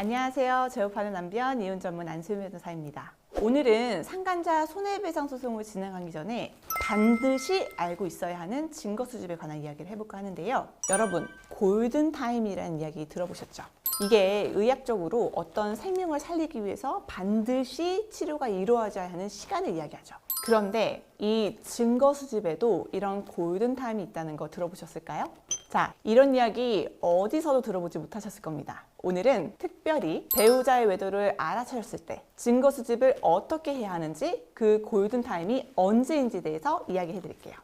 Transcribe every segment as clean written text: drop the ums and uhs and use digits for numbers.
안녕하세요. 재업하는 남편 이혼 전문 안수미 변호사입니다. 오늘은 상간자 손해배상 소송을 진행하기 전에 반드시 알고 있어야 하는 증거 수집에 관한 이야기를 해볼까 하는데요. 여러분, 골든타임이라는 이야기 들어보셨죠? 이게 의학적으로 어떤 생명을 살리기 위해서 반드시 치료가 이루어져야 하는 시간을 이야기하죠. 그런데 이 증거 수집에도 이런 골든타임이 있다는 거 들어보셨을까요? 자, 이런 이야기 어디서도 들어보지 못하셨을 겁니다. 오늘은 특별히 배우자의 외도를 알아차렸을 때 증거 수집을 어떻게 해야 하는지, 그 골든타임이 언제인지에 대해서 이야기해 드릴게요.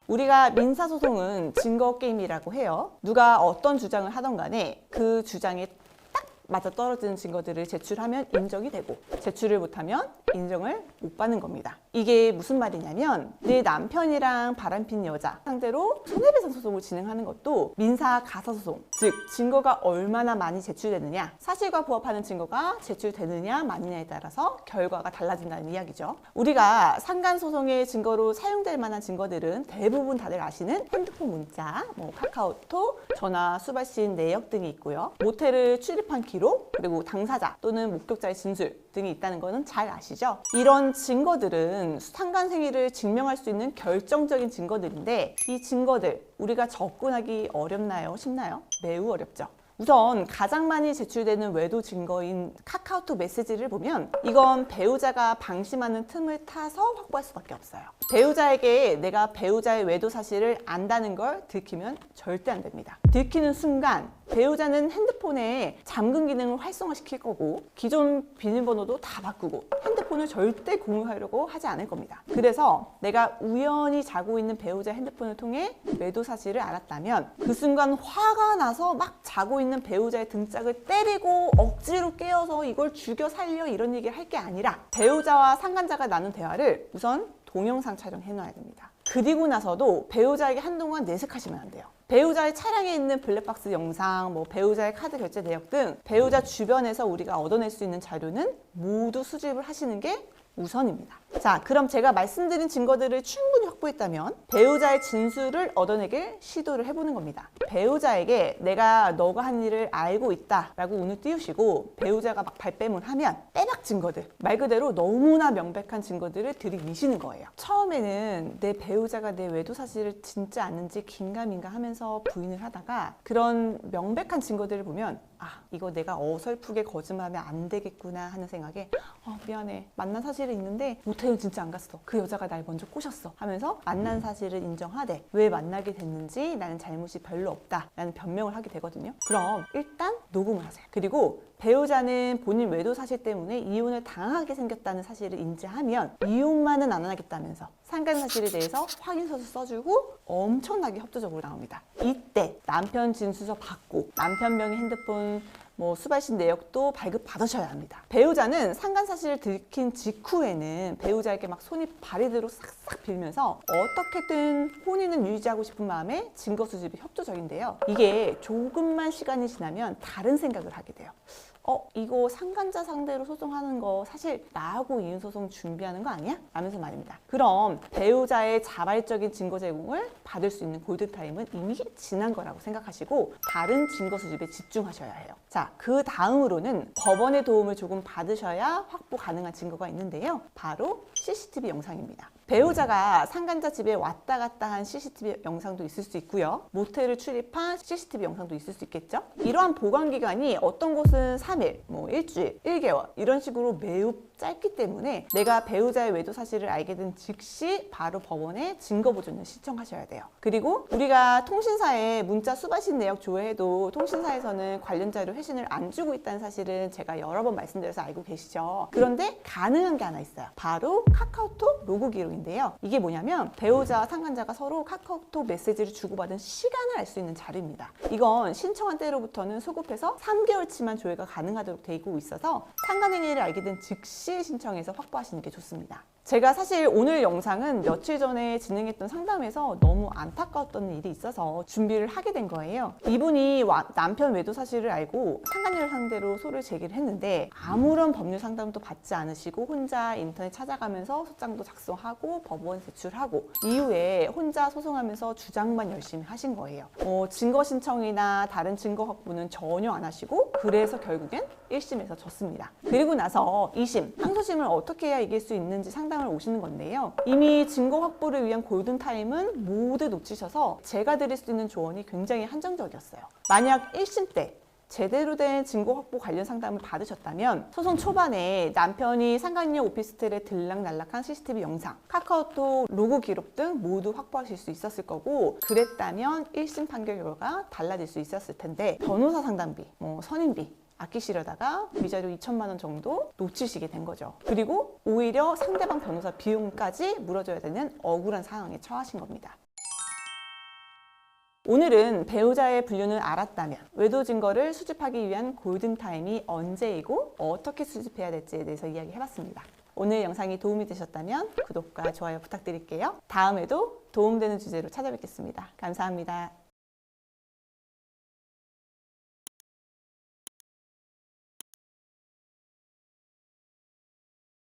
우리가 민사소송은 증거 게임이라고 해요. 누가 어떤 주장을 하던 간에 그 주장에 딱 맞아 떨어지는 증거들을 제출하면 인정이 되고, 제출을 못하면 인정을 못 받는 겁니다. 이게 무슨 말이냐면, 내 남편이랑 바람핀 여자 상대로 손해배상 소송을 진행하는 것도 민사 가사소송, 즉 증거가 얼마나 많이 제출되느냐, 사실과 부합하는 증거가 제출되느냐 마느냐에 따라서 결과가 달라진다는 이야기죠. 우리가 상간소송의 증거로 사용될 만한 증거들은 대부분 다들 아시는 핸드폰 문자, 카카오톡, 전화, 수발신 내역 등이 있고요. 모텔을 출입한 기록, 그리고 당사자 또는 목격자의 진술 등이 있다는 거는 잘 아시죠? 이런 증거들은 상간행위를 증명할 수 있는 결정적인 증거들인데, 이 증거들 우리가 접근하기 어렵나요? 쉽나요? 매우 어렵죠. 우선 가장 많이 제출되는 외도 증거인 카카오톡 메시지를 보면 이건 배우자가 방심하는 틈을 타서 확보할 수밖에 없어요. 배우자에게 내가 배우자의 외도 사실을 안다는 걸 들키면 절대 안 됩니다. 들키는 순간 배우자는 핸드폰에 잠금 기능을 활성화시킬 거고, 기존 비밀번호도 다 바꾸고 핸드폰을 절대 공유하려고 하지 않을 겁니다. 그래서 내가 우연히 자고 있는 배우자 핸드폰을 통해 외도 사실을 알았다면 그 순간 화가 나서 막 자고 있는 배우자의 등짝을 때리고 억지로 깨워서 이걸 죽여 살려 이런 얘기를 할 게 아니라, 배우자와 상간자가 나눈 대화를 우선 동영상 촬영해 놔야 됩니다. 그리고 나서도 배우자에게 한동안 내색하시면 안 돼요. 배우자의 차량에 있는 블랙박스 영상, 배우자의 카드 결제 내역 등 배우자 주변에서 우리가 얻어낼 수 있는 자료는 모두 수집을 하시는 게 우선입니다. 자, 그럼 제가 말씀드린 증거들을 충분히 확보했다면 배우자의 진술을 얻어내길 시도를 해보는 겁니다. 배우자에게 내가 너가 한 일을 알고 있다 라고 운을 띄우시고, 배우자가 막 발뺌을 빼박 증거들, 말 그대로 너무나 명백한 증거들을 들이미시는 거예요. 처음에는 내 배우자가 내 외도 사실을 진짜 아는지 긴가민가 하면서 부인을 하다가, 그런 명백한 증거들을 보면 이거 내가 어설프게 거짓말하면 안 되겠구나 하는 생각에 미안해, 만난 사실은 있는데 모텔은 진짜 안 갔어, 그 여자가 날 먼저 꼬셨어 하면서 만난 사실을 인정하되 왜 만나게 됐는지 나는 잘못이 별로 없다 라는 변명을 하게 되거든요. 그럼 일단 녹음을 하세요. 그리고 배우자는 본인 외도 사실 때문에 이혼을 당하게 생겼다는 사실을 인지하면 이혼만은 안 하겠다면서 상간 사실에 대해서 확인서를 써주고 엄청나게 협조적으로 나옵니다. 이때 남편 진술서 받고 남편 명의 핸드폰 수발신 내역도 발급 받으셔야 합니다. 배우자는 상간 사실을 들킨 직후에는 배우자에게 막 손이 발이대로 싹싹 빌면서 어떻게든 혼인은 유지하고 싶은 마음에 증거 수집이 협조적인데요. 이게 조금만 시간이 지나면 다른 생각을 하게 돼요. 이거 상간자 상대로 소송하는 거 사실 나하고 이혼소송 준비하는 거 아니야? 라면서 말입니다. 그럼 배우자의 자발적인 증거 제공을 받을 수 있는 골든타임은 이미 지난 거라고 생각하시고 다른 증거 수집에 집중하셔야 해요. 자, 그 다음으로는 법원의 도움을 조금 받으셔야 확보 가능한 증거가 있는데요. 바로 CCTV 영상입니다. 배우자가 상간자 집에 왔다 갔다 한 CCTV 영상도 있을 수 있고요. 모텔을 출입한 CCTV 영상도 있을 수 있겠죠. 이러한 보관 기간이 어떤 곳은 3일, 일주일, 1개월 이런 식으로 매우 짧기 때문에 내가 배우자의 외도 사실을 알게 된 즉시 바로 법원에 증거 보존을 신청하셔야 돼요. 그리고 우리가 통신사에 문자 수발신 내역 조회해도 통신사에서는 관련 자료 회신을 안 주고 있다는 사실은 제가 여러 번 말씀드려서 알고 계시죠. 그런데 가능한 게 하나 있어요. 바로 카카오톡 로그 기록인데요. 이게 뭐냐면 배우자와 상간자가 서로 카카오톡 메시지를 주고받은 시간을 알 수 있는 자료입니다. 이건 신청한 때로부터는 소급해서 3개월치만 조회가 가능하도록 되어 있어서 상간행위를 알게 된 즉시 신청해서 확보하시는 게 좋습니다. 제가 사실 오늘 영상은 며칠 전에 진행했던 상담에서 너무 안타까웠던 일이 있어서 준비를 하게 된 거예요. 이분이 남편 외도 사실을 알고 상간녀를 상대로 소를 제기를 했는데 아무런 법률 상담도 받지 않으시고 혼자 인터넷 찾아가면서 소장도 작성하고 법원 제출하고 이후에 혼자 소송하면서 주장만 열심히 하신 거예요. 증거 신청이나 다른 증거 확보는 전혀 안 하시고 그래서 결국엔 1심에서 졌습니다. 그리고 나서 2심, 항소심을 어떻게 해야 이길 수 있는지 상담을 오시는 건데요. 이미 증거 확보를 위한 골든타임은 모두 놓치셔서 제가 드릴 수 있는 조언이 굉장히 한정적이었어요. 만약 1심 때 제대로 된 증거 확보 관련 상담을 받으셨다면 소송 초반에 남편이 상간녀 오피스텔에 들락날락한 CCTV 영상, 카카오톡 로그 기록 등 모두 확보하실 수 있었을 거고 그랬다면 1심 판결 결과가 달라질 수 있었을 텐데 변호사 상담비, 선임비 아끼시려다가 위자료 2천만 원 정도 놓치시게 된 거죠. 그리고 오히려 상대방 변호사 비용까지 물어줘야 되는 억울한 상황에 처하신 겁니다. 오늘은 배우자의 분류는 알았다면 외도 증거를 수집하기 위한 골든타임이 언제이고 어떻게 수집해야 될지에 대해서 이야기해봤습니다. 오늘 영상이 도움이 되셨다면 구독과 좋아요 부탁드릴게요. 다음에도 도움되는 주제로 찾아뵙겠습니다. 감사합니다.